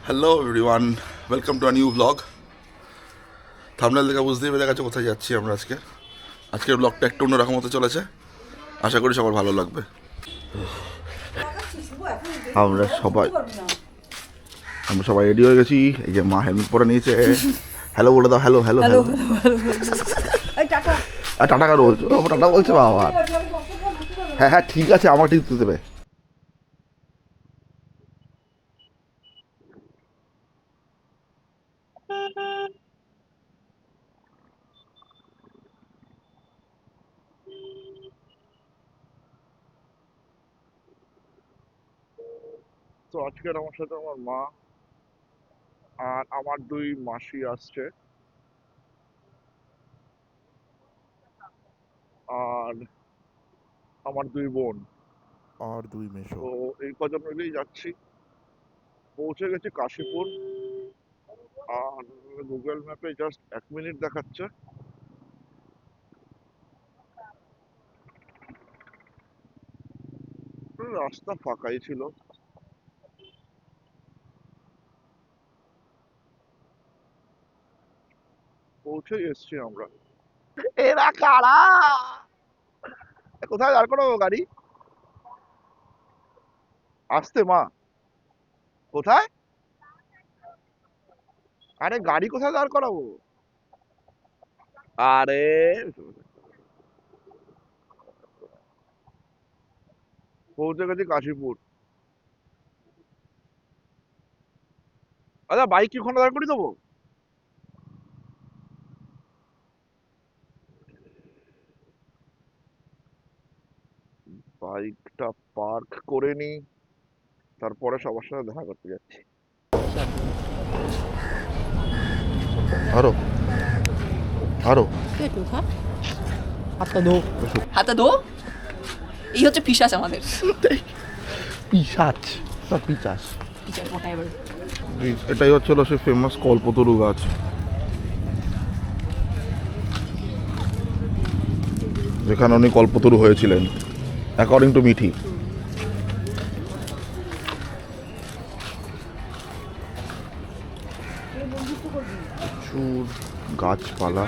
Hello everyone, welcome to a new blog. Thumbnail দেখে বুঝতেই পেরে গেছে কোথায় যাচ্ছি আমরা আজকে। আজকের ব্লগটা একটু অন্যরকম হতে চলেছে, আশা করি সবার ভালো লাগবে। আমরা সবাই রেডি হয়ে গেছি। এই যে মা হেলমেট পরে নিয়েছে। হ্যালো বলে দাও, হ্যালো হ্যালো হ্যালো। টাটা কারো বলছো? টাটা বলছে বাবা। হ্যাঁ হ্যাঁ ঠিক আছে, আমার ঠিক দেবে। তো আজকের আমার সাথে আমার মা আর আমার দুই মাসি আসছে, আর আমার দুই বোন আর দুই মেশো। তো এই কজন মিলেই যাচ্ছি। পৌঁছে গেছি কাশীপুর, আর গুগল ম্যাপে জাস্ট 1 মিনিট দেখাচ্ছে। রাস্তা ফাঁকাই ছিল। পৌঁছে এসছি আমরা। এরা কারা? কোথায় দাঁড় করাবো গাড়ি? আসতে মা, কোথায়? আরে গাড়ি কোথায় দাঁড় করাবো? আরে পৌঁছে গেছি কাশীপুর। আচ্ছা বাইক কি ওখানে দাঁড় করিয়ে দেবো? বাইকটা পার্ক করে নি, তারপরে সবার সাথে দেখা করতে যাচ্ছি। আরো আরো হাতটা ধো, হাতটা ধো। এই হচ্ছে পিশাচ আমাদের। পিশাচ না পিচাস। পিশাচ whatever। এটাই হচ্ছিল সে ফেমাস কল্পতরু গাছ, যেখানে উনি কল্পতরু হয়েছিলেন অ্যাকর্ডিং টু মিঠি। প্রচুর গাছপালা।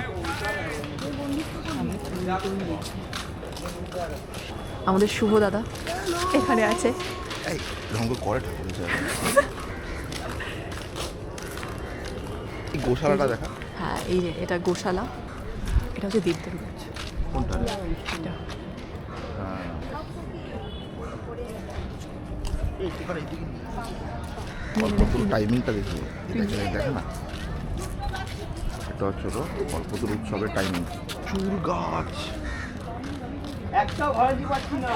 আমাদের শুভ দাদা এখানে আছে। এই রঙ করে ঠাকুরের জায়গা। এই গোশালাটা দেখা। হ্যাঁ এই যে এটা গোশালা, এটা হচ্ছে দেবদারু গাছ। কোনটা? এটা কল্পতরু টাইমিংটা দেখি, দেখে না। এটা হচ্ছে কল্পতরু উৎসবের টাইমিং। চুর গাছ। একটা ঘরে দিতে পারছি না।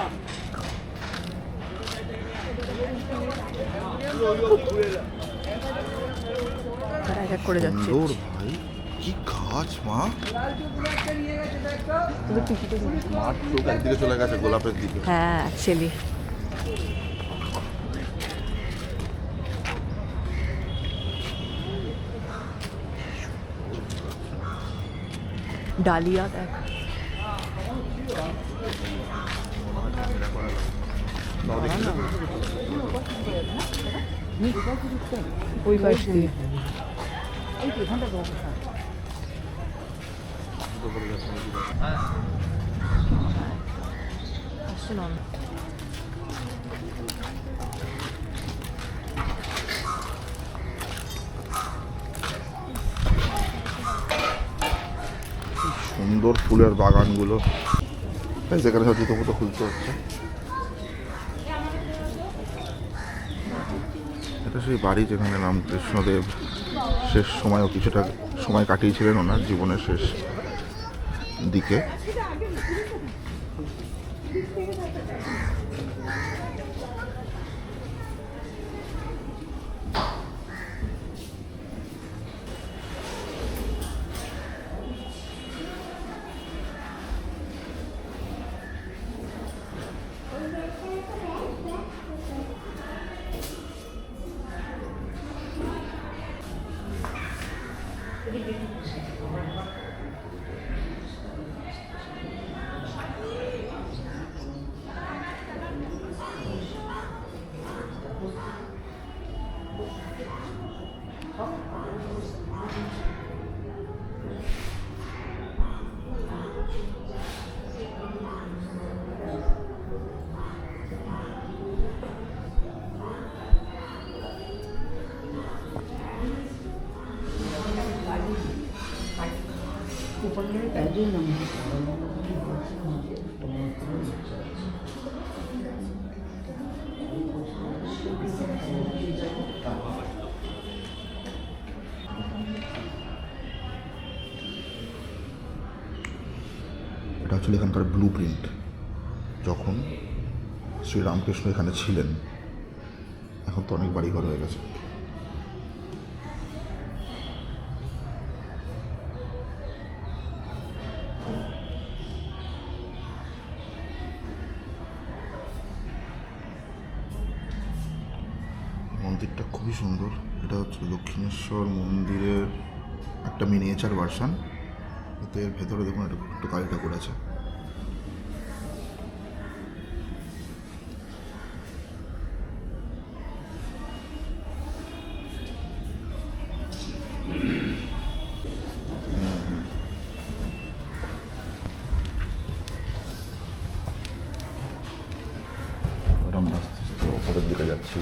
তারা এক এক করে যাচ্ছে। সুন্দর ভাই, কি গাছ মা। মাঠ চোখ একদিকে চলে গেছে গোলাপের দিকে। হ্যাঁ অ্যাকচুয়ালি ডালিয়া দেখ। ওই পাশ দিয়ে আসছে না। সুন্দর ফুলের বাগানগুলো, সেখানে সব জুতো ফুটো খুলতে হচ্ছে। এটা সেই বাড়ি যেখানে রামকৃষ্ণদেব শেষ সময়ও কিছুটা সময় কাটিয়েছিলেন ওনার জীবনের শেষ দিকে। এটা আসলে এখানকার ব্লু প্রিন্ট, যখন শ্রীরামকৃষ্ণ এখানে ছিলেন। এখন তো অনেক বাড়িঘর হয়ে গেছে। মন্দিরটা খুবই সুন্দর। এটা হচ্ছে দক্ষিণেশ্বর মন্দিরের একটা মিনিয়েচার ভার্সন। এতে এর ভেতরে দেখুন একটু কালী ঠাকুর আছে। আমরা আস্তে আস্তে ওপরের দিকে যাচ্ছি।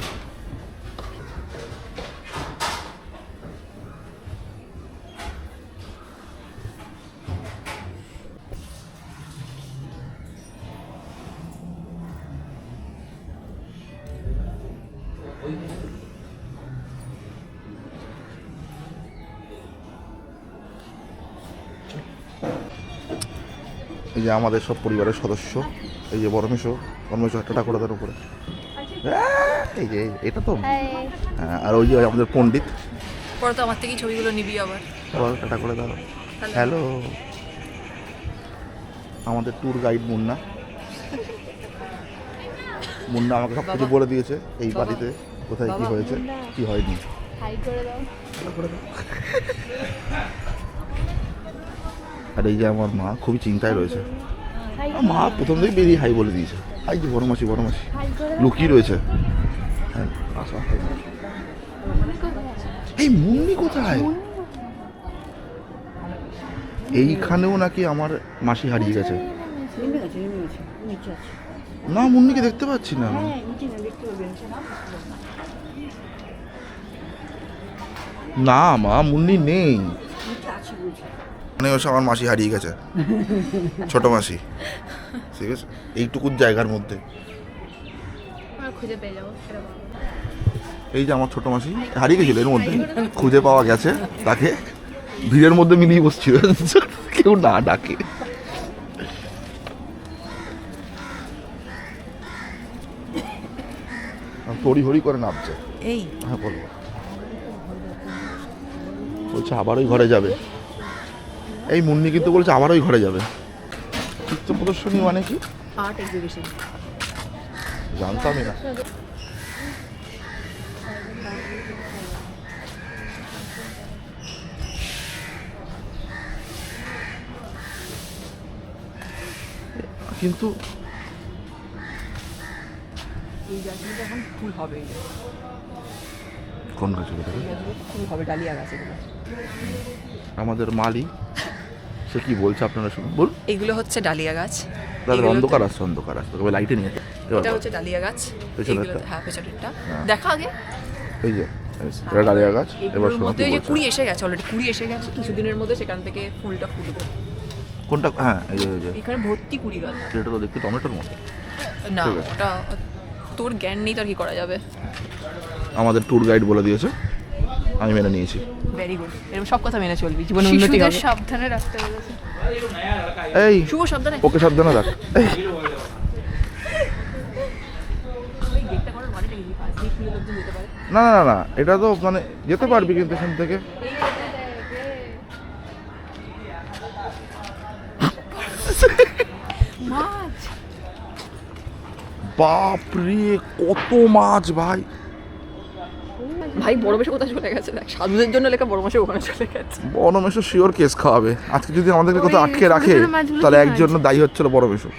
এই যে আমাদের সব পরিবারের সদস্য, এই যে বড়মেশো একটা ঠাকুরাদের উপরে, এই যে এটা তো হ্যাঁ, আর ওই যে আমাদের পণ্ডিত। পরে তো আমার থেকেই ছবিগুলো নিবি আবার। টাটা করে দাও। হ্যালো, আমাদের ট্যুর গাইড মুন্না। মুন্না আমাকে সব কিছু বলে দিয়েছে এই বাড়িতে কোথায় কি হয়েছে কি হয়নি। আর এই যে আমার মা খুবই চিন্তায় রয়েছে। মা প্রথম থেকেই বেরিয়ে হাই বলে দিয়েছে। হাই যে বড় মাসি লুকিয়ে রয়েছে। হ্যাঁ, আসা। এই মুন্নি কোথায়? এইখানেও নাকি আমার মাসি হারিয়ে গেছে। না, মুন্নিকে দেখতে পাচ্ছি না আমি। না মা, মুন্নি নেই। মানে ওসব আমার মাসি হারিয়ে গেছে, ছোট মাসি। ঠিক আছে, এইটুকুর জায়গার মধ্যে। খুঁজে পেয়ে যাবো। এই যে আমার ছোট মাসি হারিয়ে গেছিল, এর মধ্যে খুঁজে পাওয়া গেছে। তাকে ভিড়ের মধ্যে মিলিয়ে বসছিল, কেউ না ডাকে। তড়ি হড়ি করে নামছে। এই হ্যাঁ বলবো, বলছে আবার ওই ঘরে যাবে। এই মুন্নি কিন্তু বলছে আবার ওই ঘরে যাবে। চিত্র প্রদর্শনী মানে কি? Art exhibition. জানতামই না। কিন্তু এই গাছগুলো এখন ফুল হবে। কোন গাছ? ফুল হবে, ডালিয়া গাছ এগুলো। আমাদের মালি সে কি বলছে আপনারা শুনুন। বল। এগুলো হচ্ছে ডালিয়া গাছ। দাদা অন্ধকার আসছে, অন্ধকার আসছে, তবে লাইটে নিয়ে এটা হচ্ছে ডালিয়া গাছ। পেছনেরটা? হ্যাঁ, পেছনেরটা হ্যাঁ। দেখা আগে। এই যে এটা ডালিয়া গাছ। এবার এগুলোর শোনো মধ্যে কি ওই যে বলছে। কুড়ি এসে গেছে, অলরেডি কুড়ি এসে গেছে। কিছুদিনের মধ্যে সেখান থেকে ফুলটা ফুটবে। কোনটা? হ্যাঁ, এই যে এখানে ভর্তি কুড়ি গাছ। এটা তো দেখতে টমেটোর মতো। না, ঠিক আছে। ওটা তোর জ্ঞান নেই, তার কি করা যাবে। আমাদের ট্যুর গাইড বলে দিয়েছে, আমি মেনে নিয়েছি। ভেরি গুড, এরকম সব কথা মেনে চলবি, জীবনে উন্নতি হবে। সাবধানে রাখতে বলেছে। এই শুভ সাবধানে। ওকে সাবধানে রাখ। এই গেটটা করার মানেটা কি? পাশ দিয়ে খুলে লোকজন যেতে পারে। না না না, এটা তো মানে যেতে পারবি কিন্তু এখান থেকে। মাছ বাপরে কত মাছ ভাই। ভাই বড় বেশি কোথায় চলে গেছে? দেখ, সাধুদের জন্য লেখা বড় মাসে ওখানে চলে গেছে। বড় মেশো শিওর কেস খাওয়াবে আজকে। যদি আমাদেরকে কোথাও আটকে রাখে ছোট ছোট মাছগুলো তাহলে কি একজন দায়ী হচ্ছিল বড় মেশো।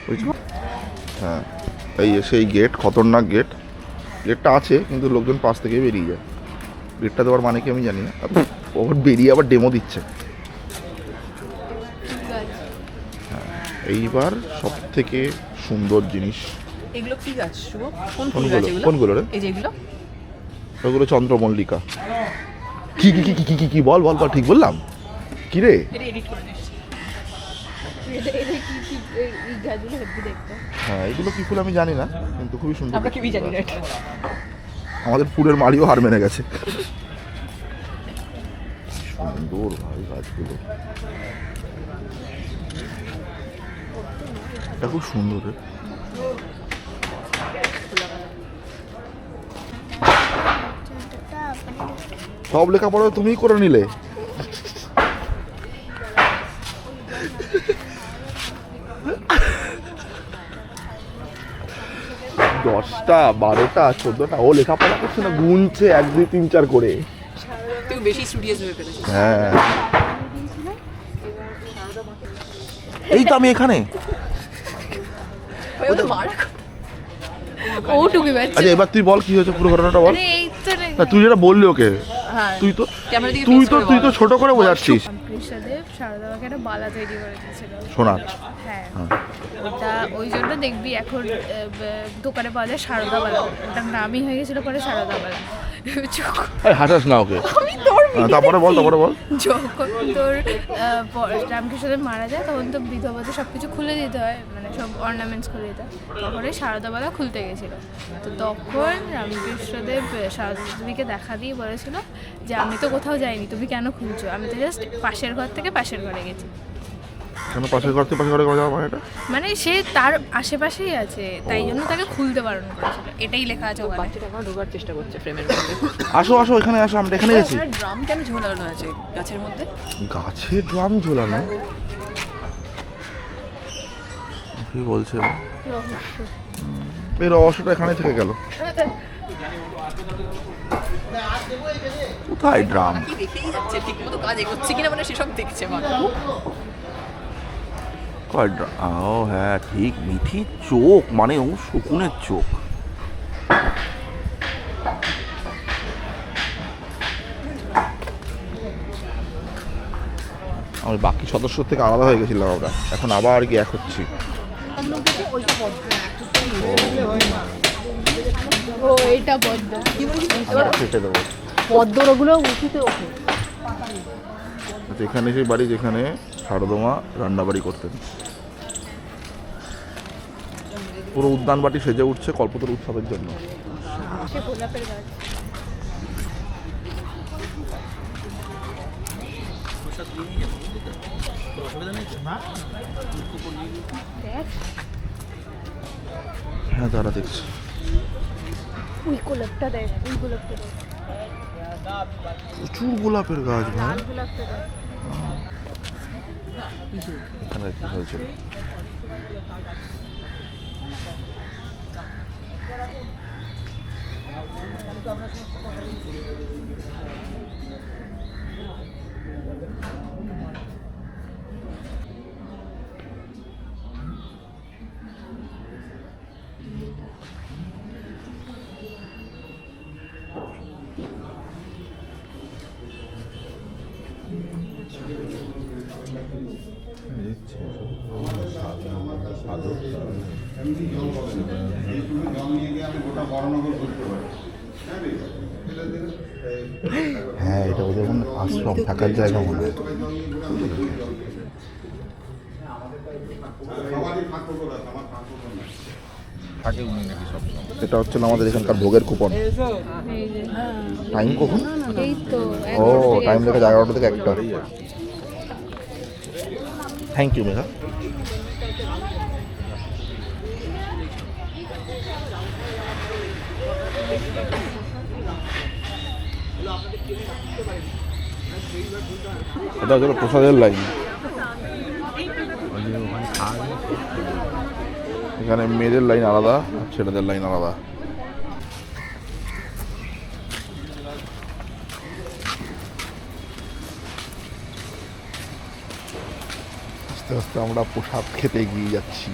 হ্যাঁ, এই সেই গেট, খতরনাক গেট। গেটটা আছে কিন্তু লোকজন পাশ থেকে বেরিয়ে যায়। গেটটা দেওয়ার মানে কি আমি জানি না, ওভার বেরিয়ে আবার ডেমো দিচ্ছে। এইবার সব থেকে সুন্দর জিনিস এগুলো কি গাছ শুভ? কোন ফুল কোনগুলো গাছ এগুলো? কোনগুলো রে? এই যে এগুলো ওগুলো চন্দ্রমল্লিকা। কি কি কি কি কি কি বল বল বল, ঠিক বললাম কি রে? এটা এডিট করে দিচ্ছি। এই গাছগুলো হেভি দেখতে। হ্যাঁ এগুলো কি ফুল আমি জানি না, কিন্তু খুবই সুন্দর। আমরা কি জানি না এটা। আমাদের ফুলের মালিও হার মেনে গেছে। সুন্দর ভাই গাছগুলো, এটা খুব সুন্দর রে। সব লেখাপড়া তুমিই করে নিলে। 10টা 12টা 14টা ও লেখাপড়া করছে না, গুনছে 1 2 3 4 করে। তুই বেশি স্টুডিয়াস হয়ে ফেলেছিস। হ্যাঁ এই তো আমি এখানে। ওই তো মার। ও টুকি বাচ্চা। আচ্ছা এবার তুই বল কি হয়েছে পুরো ঘটনাটা বল। আরে এই তো রে। না তুই যেটা বললি ওকে, হ্যাঁ তুই তো ক্যামেরা দিকে তুই তো ছোট করে বোঝাচ্ছিস। কৃষ্ণদেব সারদাবাকে একটা বালা তৈরি করে দিয়েছিল। সোনার। হ্যাঁ ওটা ওই জন্য দেখবি এখন দোকানে পাওয়া যায় সারদা বালা, ওটার নামই হয়ে গেছিল পরে সারদা বালা। এই হাসাস না ওকে। তারপরে বল যখন তোর রামকৃষ্ণদেব মারা যায় তখন তো বিধবাদের সব কিছু খুলে দিতে হয়, মানে সব অর্নামেন্টস খুলে দিতে হয়, তখন এই সারদাবালা খুলতে গেছিল। তো তখন রামকৃষ্ণদেব সারদাদেবীকে দেখা দিয়ে বলেছিল যে আমি তো কোথাও যাইনি, তুমি কেন খুলছো? আমি তো জাস্ট পাশের ঘর থেকে পাশের ঘরে গেছি। কেন পাশের ঘর থেকে পাশের ঘরে যাওয়া মানে এটা? মানে সে তার আশেপাশেই আছে, তাই জন্য তাকে খুলতে বারণ করেছিল, এটাই লেখা আছে ওখানে। বাচ্চাটা এখন ঢোকার চেষ্টা করছে ফ্রেমের মধ্যে। আসো আসো এখানে আসো, আমরা এখানে গেছি। ড্রাম কেন ঝোলানো আছে গাছের মধ্যে? গাছের ড্রাম ঝোলানো? কি বলছে? এই রহস্যটা এখানে থেকে গেল। কোথায় ড্রাম? কি দেখেই যাচ্ছে ঠিক মতো কাজ এগোচ্ছে কিনা, মানে সেসব দেখছে মানে। কয় ড্রাম? ও হ্যাঁ ঠিক, মিঠির চোখ মানে ও শকুনের চোখ। আমি বাকি সদস্য থেকে আলাদা হয়ে গেছিলাম আমরা, এখন আবার কি এক হচ্ছি। ও এইটা পদ্ম। আমরা কেটে দেবো। পদ্মর ওগুলো উঁচুতে ওঠে। আচ্ছা, এখানে সেই বাড়ি যেখানে সারদমা রান্নাবাড়ি করতেন। পুরো উদ্যান বাটি সেজে উঠছে কল্পতরু উৎসবের জন্য। সে গোলাপের গাছ। হ্যাঁ দাঁড়া দেখছি। ওই গোলাপটা দেখ, ওই গোলাপটা দেখ, প্রচুর গোলাপের গাছ ভাই। লাল গোলাপটা দেখ। এখানে কি হয়েছিল? হ্যাঁ এটা ওদের কোনো আশ্রম থাকার জায়গা মনে হয়। এটা হচ্ছে আমাদের এখানকার ভোগের কুপন। এই যে টাইম কখন? এই তো ও টাইম লেখা 11টা থেকে 1টা। Thank you Megha. এটা হচ্ছে প্রসাদের লাইন। এখানে মেয়েদের লাইন আলাদা আর ছেলেদের লাইন আলাদা। আস্তে আস্তে আমরা প্রসাদ খেতে এগিয়ে যাচ্ছি।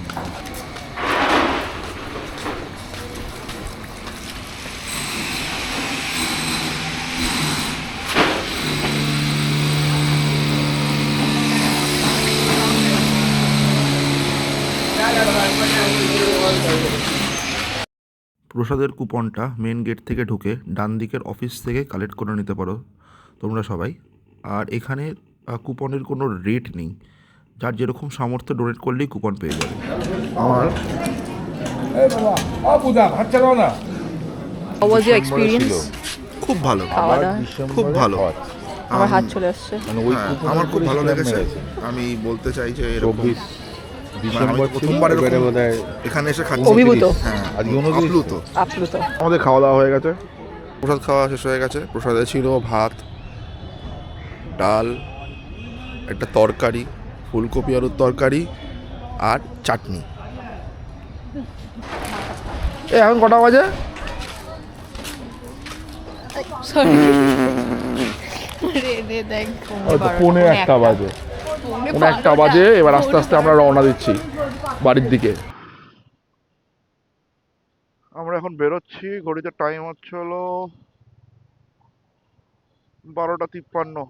প্রসাদের কুপনটা মেন গেট থেকে ঢুকে ডান দিকের অফিস থেকে কালেক্ট করে নিতে পারো তোমরা সবাই। আর এখানে কুপনের কোনো রেট নেই, যার যেরকম সামর্থ্য ডোনেট করলেই কুপন পেয়ে যাবে। আমার How was your experience? খুব ভালো, খাওয়া দাওয়া? খুব ভালো। আমার হাত চলে আসছে। হ্যাঁ, আমার খুব ভালো লেগেছে। আমি বলতে চাই যে এরকম মানে আমি প্রথমবার এরকম এখানে এসে খাচ্ছি। অভিভূত। হ্যাঁ, আপ্লুত। আপ্লুত। আমাদের খাওয়া দাওয়া হয়ে গেছে, প্রসাদ খাওয়া শেষ হয়ে গেছে। প্রসাদে ছিল ভাত, ডাল, একটা তরকারি, ফুলকপি আলুর তরকারি আর চাটনি। এখন কটা বাজে? পৌনে একটা বাজে। পৌনে একটা বাজে। এবার আস্তে আস্তে আমরা রওনা দিচ্ছি বাড়ির দিকে। আমরা এখন বেরোচ্ছি। ঘড়িতে টাইম হচ্ছে হলো 12:53।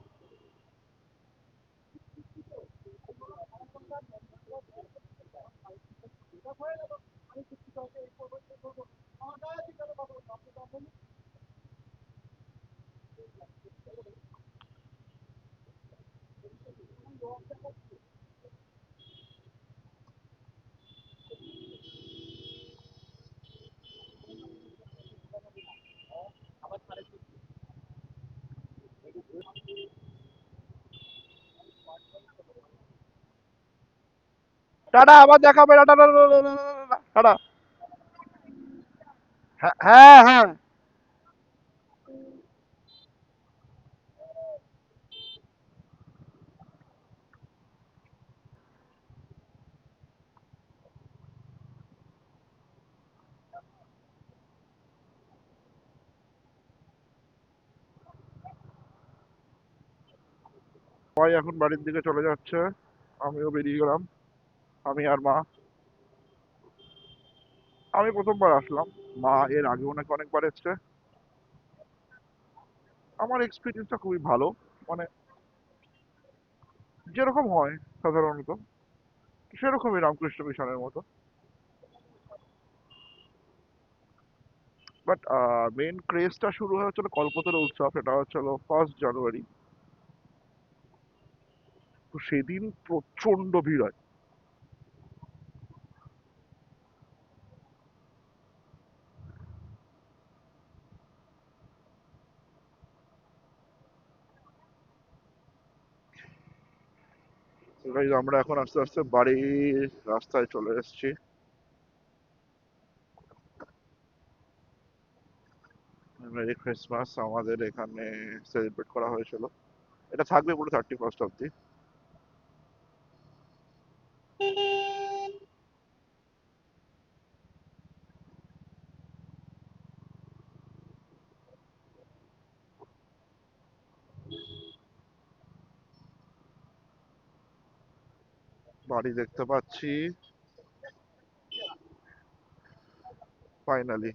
টাটা, আবার দেখা হবে। Tata tata. হ্যাঁ হ্যাঁ। সবাই এখন বাড়ির দিকে চলে যাচ্ছে, আমিও বেরিয়ে গেলাম, আমি আর মা। আমি প্রথমবার আসলাম, মা এর আগেও নাকি অনেকবার এসছে। আমার এক্সপিরিয়েন্সটা খুবই ভালো, মানে যেরকম হয় সাধারণত সেরকমই রামকৃষ্ণ মিশনের মতো। বাট মেন ক্রেজটা শুরু হয় হচ্ছিল কল্পতরু উৎসব, এটা হচ্ছিল 1st জানুয়ারি। তো সেদিন প্রচন্ড ভিড় হয়। তো guys, আমরা এখন আস্তে আস্তে বাড়ির রাস্তায় চলে এসেছি। মেরি ক্রিসমাস আমাদের এখানে সেলিব্রেট করা হয়েছিল, এটা থাকবে পুরো 31st অব্দি। বাড়ি দেখতে পাচ্ছি ফাইনালি।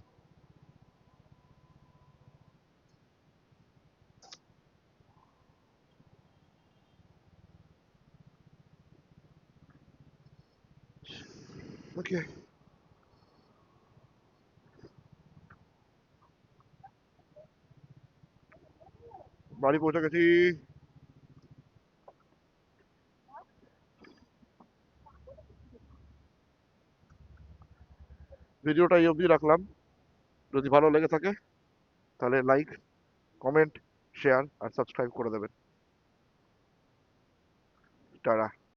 ওকে, বাড়ি পৌঁছে গেছি। ভিডিওটা এই অবধি রাখলাম। যদি ভালো লেগে থাকে তাহলে লাইক, কমেন্ট, শেয়ার আর সাবস্ক্রাইব করে দেবেন। টাটা।